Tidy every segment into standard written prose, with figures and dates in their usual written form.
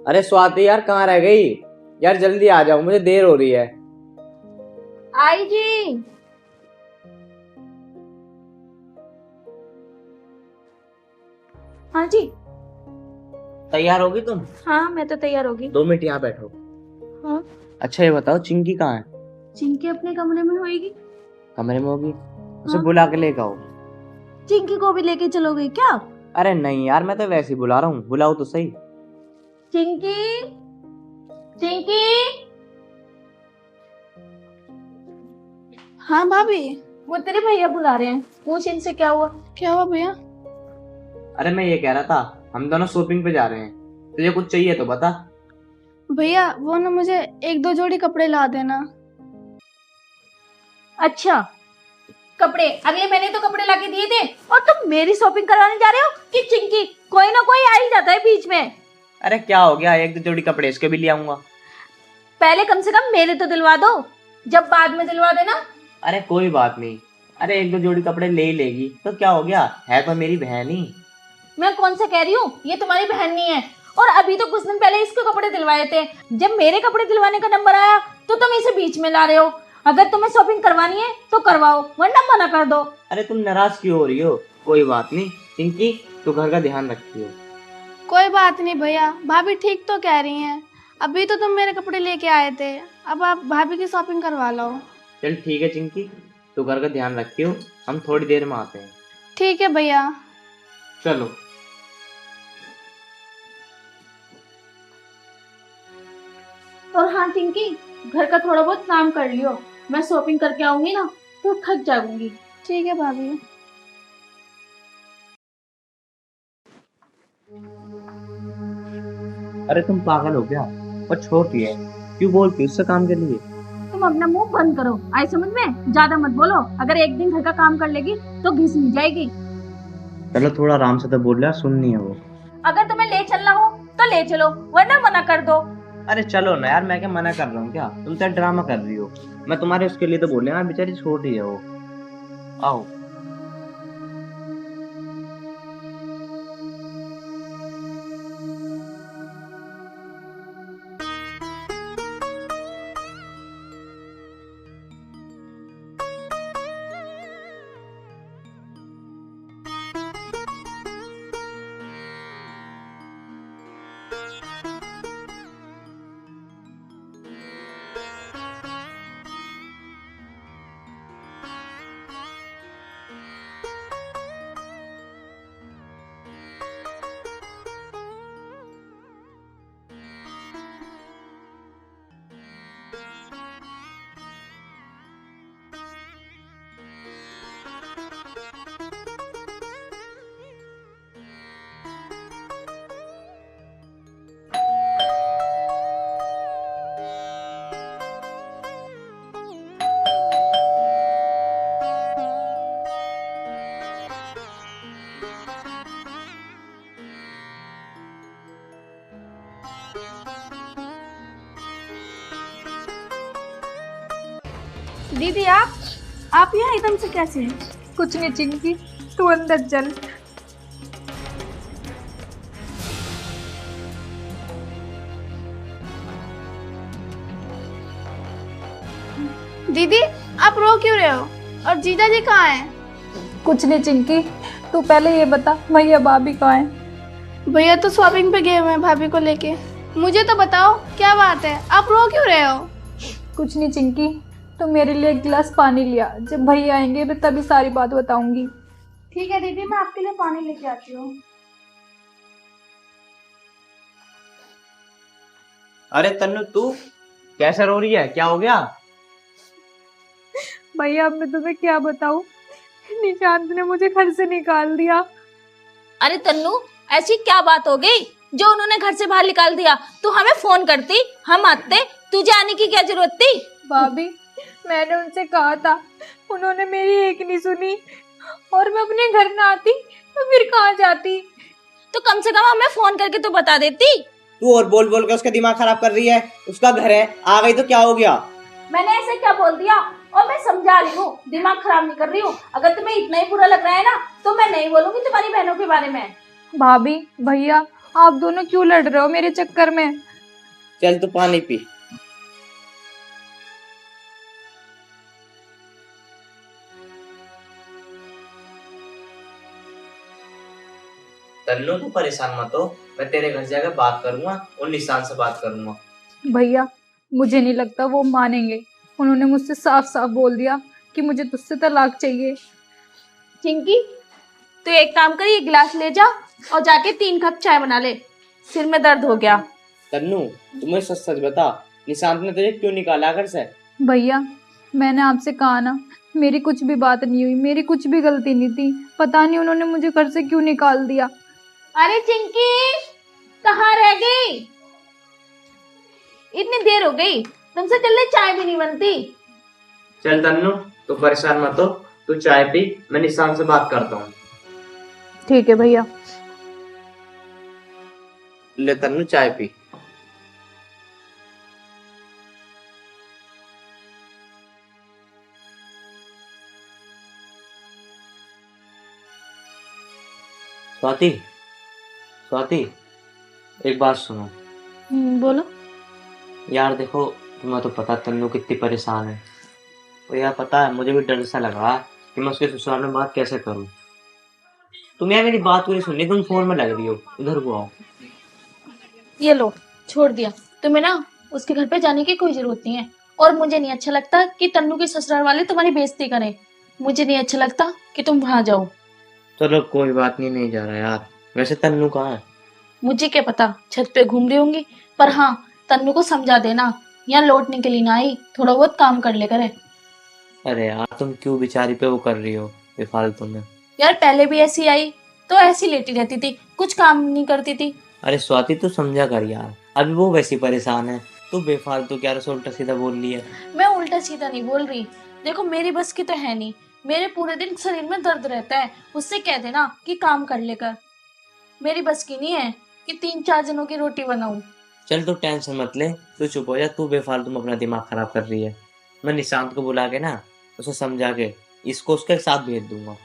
अरे स्वाति यार कहाँ रह गई यार, जल्दी आ जाओ, मुझे देर हो रही है। आई जी। हाँ जी। तैयार होगी तुम? हाँ मैं तो तैयार होगी। 2 मिनट यहाँ बैठो। हाँ। अच्छा ये बताओ, चिंकी कहाँ है? चिंकी अपने कमरे में होएगी। कमरे में होगी? उसे हाँ। बुला के लेके आओ। चिंकी को भी लेके चलोगे क्या? अरे नहीं यार, मैं तो वैसे ही बुला रहा हूँ, बुलाओ तो सही। चिंकी, चिंकी। हाँ भाभी। वो तेरे भैया बुला रहे हैं, पूछ इनसे क्या हुआ। क्या हुआ भैया? अरे मैं ये कह रहा था, हम दोनों शॉपिंग पे जा रहे हैं, तुझे कुछ चाहिए तो बता। भैया वो ना मुझे 1-2 जोड़ी कपड़े ला देना। अच्छा कपड़े, अगले महीने तो कपड़े लाके दिए थे और तुम मेरी शॉपिंग करवाने जा रहे हो कि चिंकी? कोई ना कोई आ ही जाता है बीच में। अरे क्या हो गया, 1-2 जोड़ी कपड़े इसके भी ले आऊंगा। पहले कम से कम मेरे तो दिलवा दो, जब बाद में दिलवा देना। अरे कोई बात नहीं, अरे 1-2 जोड़ी कपड़े ले ही लेगी तो क्या हो गया, है तो मेरी बहन ही। मैं कौन सा कह रही हूँ, ये तुम्हारी बहन नहीं है। और अभी तो कुछ दिन पहले इसके कपड़े दिलवाए थे, जब मेरे कपड़े दिलवाने का नंबर आया तो तुम इसे बीच में ला रहे हो। अगर तुम्हें शॉपिंग करवानी है तो करवाओ, वरना मना कर दो। अरे तुम नाराज क्यों हो रही हो? कोई बात नहीं चिंकी, तू घर का ध्यान रखती हो। कोई बात नहीं भैया, भाभी ठीक तो कह रही हैं। अभी तो तुम मेरे कपड़े लेके आए थे, अब आप भाभी की शॉपिंग करवा लो। चल ठीक है चिंकी, तू घर का ध्यान रखती हो, हम थोड़ी देर में आते हैं। ठीक है भैया। चलो। और हाँ चिंकी, घर का थोड़ा बहुत काम कर लियो, मैं शॉपिंग करके आऊंगी ना तो थक जाऊंगी। ठीक है भाभी। अरे तुम पागल हो क्या? और छोटी है, क्यों बोलती उससे काम के लिए? तुम अपना मुंह बंद करो, आई समझ में, ज्यादा मत बोलो। अगर एक दिन घर का काम कर लेगी तो घिस नहीं जाएगी। चलो थोड़ा आराम से तो बोल रहा, सुननी है वो। अगर तुम्हें ले चलना हो तो ले चलो, वरना मना कर दो। अरे चलो ना यार, मैं क्या मना कर रहा हूँ क्या? तुम तो ड्रामा कर रही हो, मैं तुम्हारे उसके लिए तो बोल रहा, बेचारी छोटी है वो। आओ। दीदी आप यहाँ एकदम से कैसे? कुछ नहीं चिंकी, तू अंदर चल। दीदी आप रो क्यों रहे हो? और जीजा जी कहाँ हैं? कुछ नहीं चिंकी, तू पहले ये बता भैया भाभी कहाँ है? भैया तो शॉपिंग पे गए हुए हैं भाभी को लेके। मुझे तो बताओ क्या बात है, आप रो क्यों रहे हो? कुछ नहीं चिंकी, तो मेरे लिए 1 गिलास पानी लिया, जब भैया आएंगे मैं तभी सारी बात बताऊंगी। ठीक है दीदी, मैं आपके लिए पानी लेके आती हूँ। अरे तन्नू तू कैसे रो रही है, क्या हो गया? भैया अब मैं तुम्हें क्या बताऊं, निशांत ने मुझे घर से निकाल दिया। अरे तन्नू, ऐसी क्या बात हो गई जो उन्होंने घर से बाहर निकाल दिया? तू हमें फोन करती, हम आते, तुझे आने की क्या जरूरत थी? भाभी मैंने उनसे कहा था, उन्होंने मेरी एक नहीं सुनी, और मैं अपने घर ना आती तो फिर कहाँ जाती? तो कम से कम हमें फोन करके तो बता देती। तू और बोल बोल के उसका दिमाग खराब कर रही है, उसका घर है, आ गई तो क्या हो गया? मैंने ऐसे क्या बोल दिया? और मैं समझा रही हूँ, दिमाग खराब नहीं कर रही हूँ। अगर तुम्हें इतना ही बुरा लग रहा है ना तो मैं नहीं बोलूंगी तुम्हारी बहनों के बारे में। भाभी भैया आप दोनों क्यों लड़ रहे हो मेरे चक्कर में? चल तू पानी पी। तन्नू तू परेशान मत हो, मैं तेरे घर जाकर बात करूंगा और निशान से बात करूंगा। भैया मुझे नहीं लगता वो मानेंगे। उन्होंने मुझसे साफ साफ बोल दिया कि मुझे तुझसे तलाक चाहिए। चिंकी, तो एक काम कर, ये गिलास ले जा और जाके 3 कप चाय बना ले, सिर में दर्द हो गया। तन्नू तुम्हें सच सच बता, निशांत ने तुझे क्यों निकाला घर से? भैया मैंने आपसे कहा ना, मेरी कुछ भी बात नहीं हुई, मेरी कुछ भी गलती नहीं थी। पता नहीं उन्होंने मुझे घर से क्यों निकाल दिया। अरे चिंकी, कहाँ रह गई? इतनी देर हो गई, तुमसे जल्दी चाय भी नहीं बनती। चल तन्नू तू परेशान मत हो, तू चाय पी, मैं निशान से बात करता हूँ। ठीक है भैया। ले तन्नू चाय पी। स्वाति, स्वाति एक बात सुनो। बोलो। यार देखो, तुम्हें तो पता तन्नू कितनी परेशान है, और यार पता है मुझे भी डर सा लगा कि मैं उसके ससुराल में बात कैसे करूं। तुम यार मेरी बात पूरी सुन ली, तुम फोन में लग रही हो, इधर को आओ। ये लो, छोड़ दिया। तुम्हें ना उसके घर पे जाने की कोई जरूरत नहीं है, और मुझे नहीं अच्छा लगता कि तन्नू के ससुराल वाले तुम्हारी बेइज्जती करें। मुझे नहीं अच्छा लगता कि तुम वहां जाओ। चलो कोई बात नहीं, नहीं जा रहा यार। वैसे तन्नू कहाँ है? मुझे क्या पता, छत पे घूम रही होंगी। पर हाँ, तन्नू को समझा देना, यहाँ लौटने के लिए ना आई, थोड़ा बहुत काम कर ले करे। अरे यार तुम क्यों बेचारी पे वो कर रही हो बेफालतू में? यार पहले भी ऐसी आई तो ऐसी लेटी रहती थी, कुछ काम नहीं करती थी। अरे स्वाति तू समझा कर यार, अभी वो वैसी परेशान है, तू बेफालतू क्या उल्टा सीधा बोल रही है। मैं उल्टा सीधा नहीं बोल रही, देखो मेरी बस की तो है नहीं, मेरे पूरे दिन शरीर में दर्द रहता है। उससे कह देना कि काम कर लेकर। मेरी बस की नहीं है कि 3-4 जनों की रोटी बनाऊं। चल तू टेंशन मत ले, तू चुप हो जा, तू बेफालतू में अपना दिमाग खराब कर रही है। मैं निशांत को बुला के ना उसे समझा के इसको उसके साथ भेज दूंगा।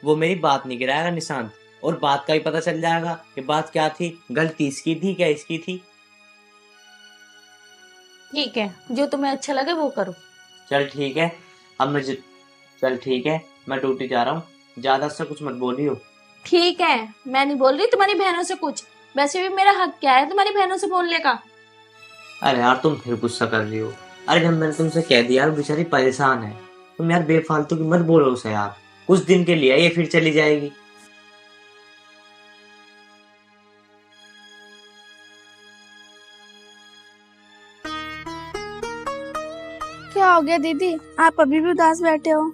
वो मेरी बात नहीं गिराएगा निशांत, और बात का भी पता चल जाएगा कि बात क्या थी, गलती इसकी थी क्या इसकी थी। ठीक है, जो तुम्हें अच्छा लगे वो करो। चल ठीक है, अब मैं चल ठीक है, मैं ड्यूटी जा रहा हूँ, ज्यादा से कुछ मत बोलियो। ठीक है, मैं नहीं बोल रही तुम्हारी बहनों से कुछ, वैसे भी मेरा हक क्या है तुम्हारी बहनों से बोलने का। अरे यार तुम फिर गुस्सा कर रही हो। अरे जब मैंने तुमसे कह दिया यार बेचारी परेशान है, तुम यार बेफालतू की मत बोलो उसे यार, कुछ दिन के लिए ये फिर चली जाएगी। क्या हो गया दीदी, आप अभी भी उदास बैठे हो?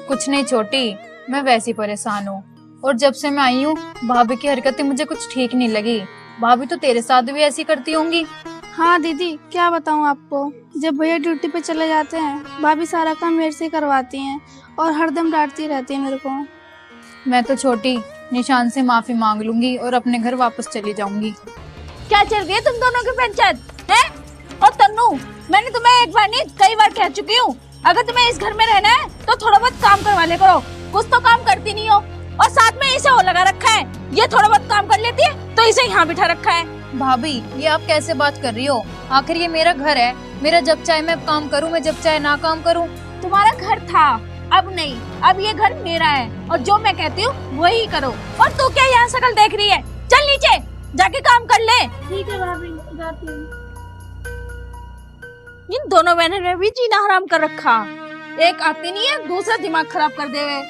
कुछ नहीं छोटी, मैं वैसी परेशान हूँ। और जब से मैं आई हूँ भाभी की हरकतें मुझे कुछ ठीक नहीं लगी। भाभी तो तेरे साथ भी ऐसी करती होंगी। हाँ दीदी, क्या बताऊँ आपको, जब भैया ड्यूटी पे चले जाते हैं भाभी सारा काम मेरे से करवाती हैं और हरदम डांटती रहती है मेरे को। मैं तो छोटी निशान से माफी मांग लूंगी और अपने घर वापस चली जाऊंगी। क्या चल रही है तुम दोनों की पंचायत है? और तन्नू, मैंने तुम्हें एक बार नहीं कई बार कह चुकी हूँ, अगर तुम्हें इस घर में रहना है तो थोड़ा बहुत काम करवा ले करो। कुछ तो काम करती नहीं हो, और साथ में इसे और लगा रखा है, ये थोड़ा बहुत काम कर लेती है तो इसे यहाँ बिठा रखा है। भाभी ये आप कैसे बात कर रही हो? आखिर ये मेरा घर है, मेरा जब चाहे मैं काम करूँ, मैं जब चाहे ना काम करूँ। तुम्हारा घर था, अब नहीं, अब ये घर मेरा है, और जो मैं कहती हूँ वही करो। और तू क्या यहाँ शकल देख रही है? चल नीचे जाके काम कर ले। ठीक है भाभी, जाती हूँ। इन दोनों बहनों ने भी जीना हराम कर रखा, एक आती नहीं है दूसरा दिमाग खराब कर देवे।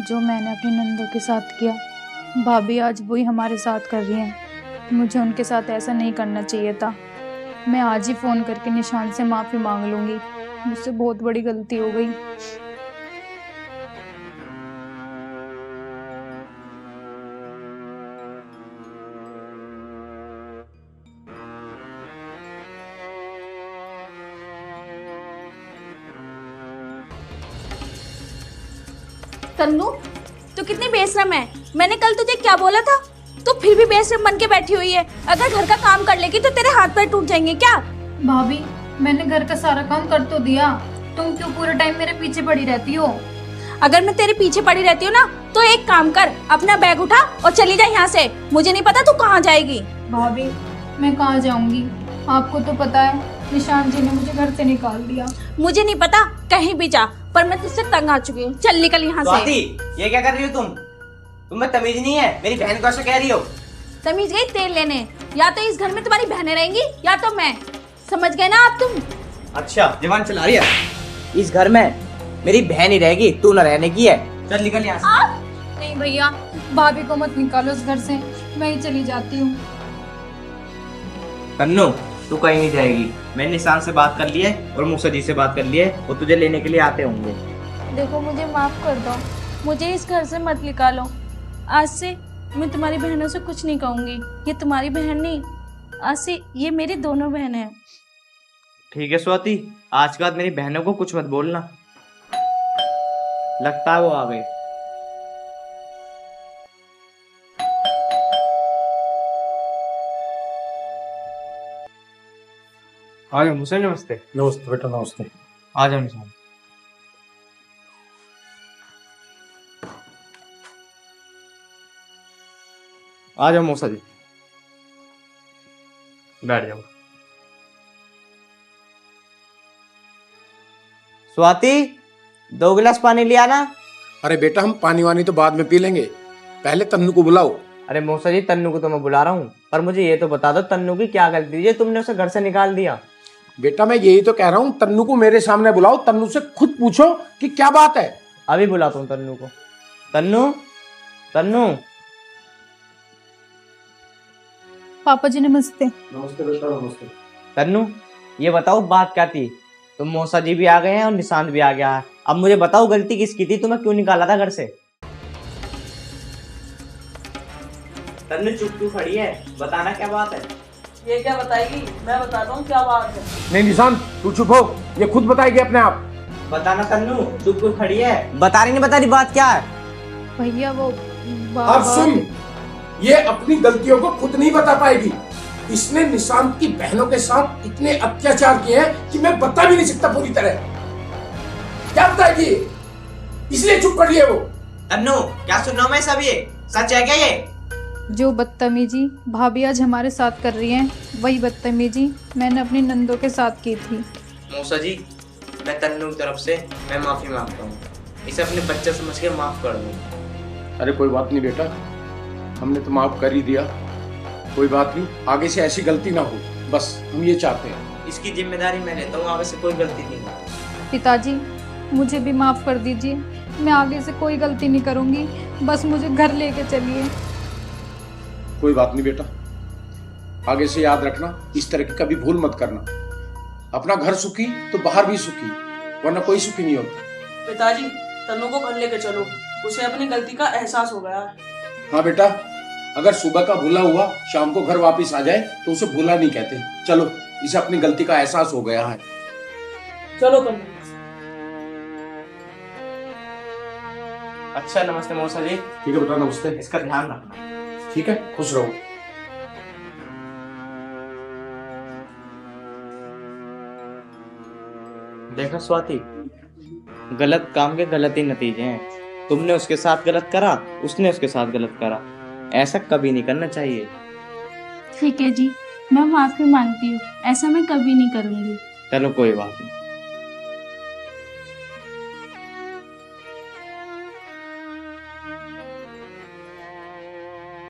जो मैंने अपनी नंदों के साथ किया, भाभी आज वही हमारे साथ कर रही हैं। मुझे उनके साथ ऐसा नहीं करना चाहिए था। मैं आज ही फोन करके निशान से माफी मांग लूंगी, मुझसे बहुत बड़ी गलती हो गई। तन्नू, तू कितनी बेशरम है। मैंने कल तुझे क्या बोला था? तू फिर भी बेशरम बन के बैठी हुई है। अगर घर का काम कर लेगी तो तेरे हाथ पैर टूट जाएंगे क्या? भाभी मैंने घर का सारा काम कर तो दिया। तुम क्यों पूरे टाइम मेरे पीछे पड़ी रहती हो? अगर मैं तेरे पीछे पड़ी रहती हूँ ना तो एक काम कर, अपना बैग उठा और चली जा यहाँ से। मुझे नहीं पता तू कहाँ जाएगी। भाभी मैं कहाँ जाऊंगी? आपको तो पता है निशान जी ने मुझे घर से निकाल दिया। मुझे नहीं पता, कहीं भी जा, पर मैं तुझसे तंग आ चुकी हूँ। चल निकल यहाँ से। स्वाति, ये क्या कर रही हो तुम? तुम्हें तमीज नहीं है? मेरी बहन को ऐसे कह रही हो? तमीज गई तेल लेने। या तो इस घर में तुम्हारी बहनें रहेंगी या तो मैं। समझ गए ना आप तुम? अच्छा जवान चला रही है। इस घर में मेरी बहन ही रहेगी, तू न रहने की है। चल निकल यहाँ से। नहीं भैया, भाभी को मत निकालो इस घर से, मैं ही चली जाती हूँ। तन्नू, तू कहीं नहीं जाएगी। मैंने निशान से बात कर ली है और मूसा जी से बात कर ली है, वो तुझे लेने के लिए आते होंगे। देखो मुझे माफ कर दो, मुझे इस घर से मत निकालो। आज से मैं तुम्हारी बहनों से कुछ नहीं कहूँगी। ये तुम्हारी बहन नहीं, आज से ये मेरी दोनों बहनें हैं। ठीक है स्वाति, आज के बाद मेरी बहनों को कुछ मत बोलना। लगता है वो आ गए। आ जाओ मुझसे। नमस्ते। नमस्ते बेटा, नमस्ते। आ जाओ निशान। आ जाओ मौसा जी, बैठ जाओ। स्वाति, 2 गिलास पानी लिया ना। अरे बेटा, हम पानी वानी तो बाद में पी लेंगे, पहले तन्नू को बुलाओ। अरे मौसा जी, तन्नू को तो मैं बुला रहा हूँ, पर मुझे ये तो बता दो तन्नू की क्या गलती है, तुमने उसे घर से निकाल दिया। बेटा मैं यही तो कह रहा हूँ, तन्नू को मेरे सामने बुलाओ, तन्नू से खुद पूछो कि क्या बात है। अभी बुलाता हूँ तन्नू को। तन्नू, तन्नू। पापा जी नमस्ते। नमस्ते बेटा, नमस्ते। तन्नू, ये बताओ बात क्या थी? तुम मौसा जी भी आ गए हैं और निशांत भी आ गया है। अब मुझे बताओ गलती किसकी थी? तुम्हें क्यों निकाला था घर से? तन्नू चुप क्यों खड़ी है? बताना क्या बात है। ये क्या बताएगी? मैं बताता हूँ क्या बात है। नहीं निशांत, तू चुप हो, ये खुद बताएगी अपने आप। बताना तन्नू, चुप क्यों खड़ी है? बता रही बात क्या है? भैया वो अब सुन, ये अपनी गलतियों को खुद नहीं बता पाएगी। इसने निशांत की बहनों के साथ इतने अत्याचार किए हैं कि मैं बता भी नहीं सकता पूरी तरह। क्या बताएगी? इसलिए चुप कर लिए वो। तन्नू, क्या सुन रहा हूं मैं सब? ये सच है क्या ये? जो बदतमीजी भाभी आज हमारे साथ कर रही हैं, वही बदतमीजी मैंने अपनी नंदों के साथ की थी। मौसा जी, मैं तन्नू की तरफ से मैं माफी मांगता हूँ। इसे अपने बच्चे समझ के माफ कर दो। अरे कोई बात नहीं बेटा, हमने तो माफ कर ही दिया, कोई बात नहीं, आगे से ऐसी गलती ना हो, बस हम ये चाहते हैं। इसकी जिम्मेदारी मैं लेता हूँ, आगे से कोई गलती नहीं होगी। पिताजी मुझे भी माफ कर दीजिए, मैं आगे से कोई गलती नहीं करूंगी, बस मुझे घर लेके चलिए। कोई बात नहीं बेटा, आगे से याद रखना, इस तरह की कभी भूल मत करना। अपना घर सुखी तो बाहर भी सुखी, वरना कोई सुखी नहीं होता। पिताजी, तन्नू को घर लेके चलो, उसे अपनी गलती का एहसास हो गया है। हाँ बेटा, अगर सुबह का भूला हुआ शाम को घर वापस आ जाए तो उसे भूला नहीं कहते। चलो, इसे अपनी गलती का एहसास हो गया है। चलो तन्नू। अच्छा नमस्ते मौसा जी। ठीक है बेटा, नमस्ते। इसका ध्यान रखना। ठीक है, खुश रहो। देखो स्वाति, गलत काम के गलत ही नतीजे हैं। तुमने उसके साथ गलत करा, उसने उसके साथ गलत करा। ऐसा कभी नहीं करना चाहिए। ठीक है जी, मैं माफी मांगती हूँ, ऐसा मैं कभी नहीं करूँगी। चलो कोई बात नहीं।